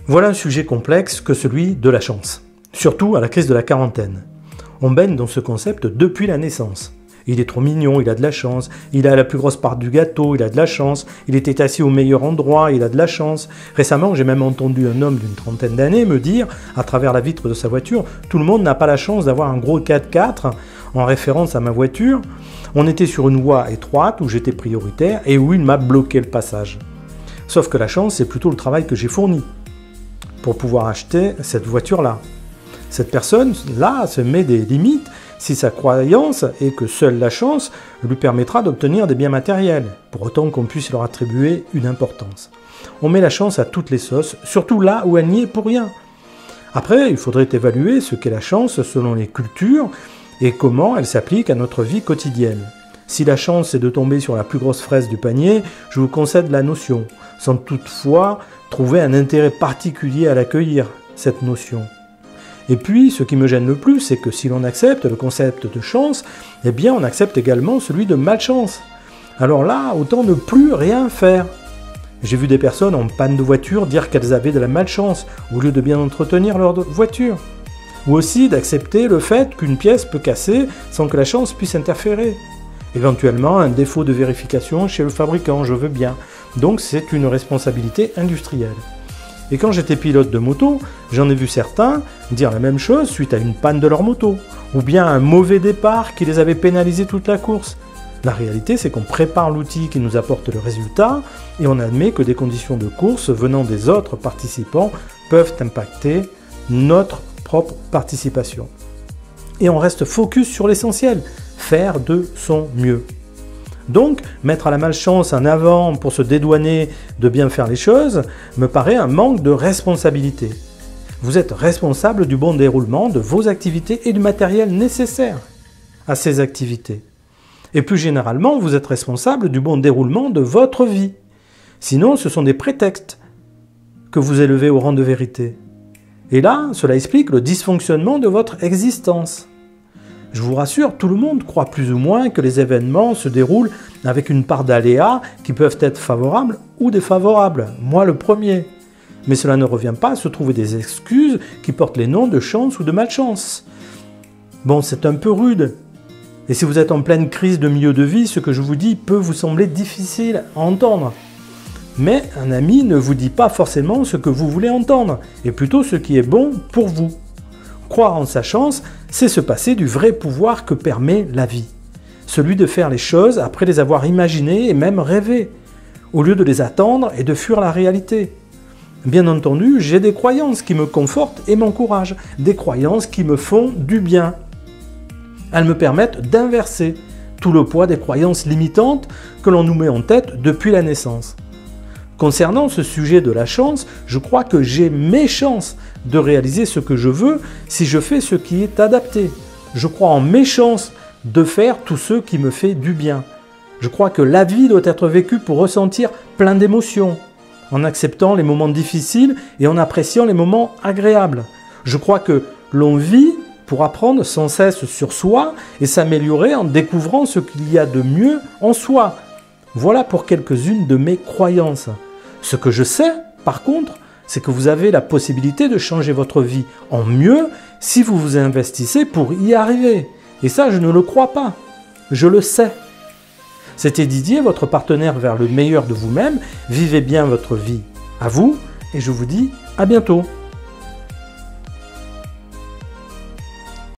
Voilà un sujet complexe que celui de la chance, surtout à la crise de la quarantaine. On baigne dans ce concept depuis la naissance. Il est trop mignon, il a de la chance, il a la plus grosse part du gâteau, il a de la chance, il était assis au meilleur endroit, il a de la chance. Récemment, j'ai même entendu un homme d'une trentaine d'années me dire, à travers la vitre de sa voiture, « Tout le monde n'a pas la chance d'avoir un gros 4x4 », en référence à ma voiture. On était sur une voie étroite où j'étais prioritaire et où il m'a bloqué le passage. Sauf que la chance, c'est plutôt le travail que j'ai fourni pour pouvoir acheter cette voiture-là. Cette personne-là se met des limites si sa croyance est que seule la chance lui permettra d'obtenir des biens matériels, pour autant qu'on puisse leur attribuer une importance. On met la chance à toutes les sauces, surtout là où elle n'y est pour rien. Après, il faudrait évaluer ce qu'est la chance selon les cultures et comment elle s'applique à notre vie quotidienne. Si la chance est de tomber sur la plus grosse fraise du panier, je vous concède la notion, sans toutefois trouver un intérêt particulier à l'accueillir, cette notion. Et puis, ce qui me gêne le plus, c'est que si l'on accepte le concept de chance, eh bien on accepte également celui de malchance. Alors là, autant ne plus rien faire. J'ai vu des personnes en panne de voiture dire qu'elles avaient de la malchance, au lieu de bien entretenir leur voiture. Ou aussi d'accepter le fait qu'une pièce peut casser sans que la chance puisse interférer. Éventuellement, un défaut de vérification chez le fabricant, je veux bien. Donc c'est une responsabilité industrielle. Et quand j'étais pilote de moto, j'en ai vu certains dire la même chose suite à une panne de leur moto, ou bien un mauvais départ qui les avait pénalisés toute la course. La réalité, c'est qu'on prépare l'outil qui nous apporte le résultat, et on admet que des conditions de course venant des autres participants peuvent impacter notre propre participation. Et on reste focus sur l'essentiel, faire de son mieux. Donc, mettre la malchance en avant pour se dédouaner de bien faire les choses me paraît un manque de responsabilité. Vous êtes responsable du bon déroulement de vos activités et du matériel nécessaire à ces activités. Et plus généralement, vous êtes responsable du bon déroulement de votre vie. Sinon, ce sont des prétextes que vous élevez au rang de vérité. Et là, cela explique le dysfonctionnement de votre existence. Je vous rassure, tout le monde croit plus ou moins que les événements se déroulent avec une part d'aléas qui peuvent être favorables ou défavorables. Moi le premier. Mais cela ne revient pas à se trouver des excuses qui portent les noms de chance ou de malchance. Bon, c'est un peu rude. Et si vous êtes en pleine crise de milieu de vie, ce que je vous dis peut vous sembler difficile à entendre. Mais un ami ne vous dit pas forcément ce que vous voulez entendre, et plutôt ce qui est bon pour vous. Croire en sa chance, c'est se passer du vrai pouvoir que permet la vie. Celui de faire les choses après les avoir imaginées et même rêvées, au lieu de les attendre et de fuir la réalité. Bien entendu, j'ai des croyances qui me confortent et m'encouragent, des croyances qui me font du bien. Elles me permettent d'inverser tout le poids des croyances limitantes que l'on nous met en tête depuis la naissance. Concernant ce sujet de la chance, je crois que j'ai mes chances de réaliser ce que je veux si je fais ce qui est adapté. Je crois en mes chances de faire tout ce qui me fait du bien. Je crois que la vie doit être vécue pour ressentir plein d'émotions, en acceptant les moments difficiles et en appréciant les moments agréables. Je crois que l'on vit pour apprendre sans cesse sur soi et s'améliorer en découvrant ce qu'il y a de mieux en soi. Voilà pour quelques-unes de mes croyances. Ce que je sais, par contre, c'est que vous avez la possibilité de changer votre vie en mieux si vous vous investissez pour y arriver. Et ça, je ne le crois pas. Je le sais. C'était Didier, votre partenaire vers le meilleur de vous-même. Vivez bien votre vie. À vous, et je vous dis à bientôt.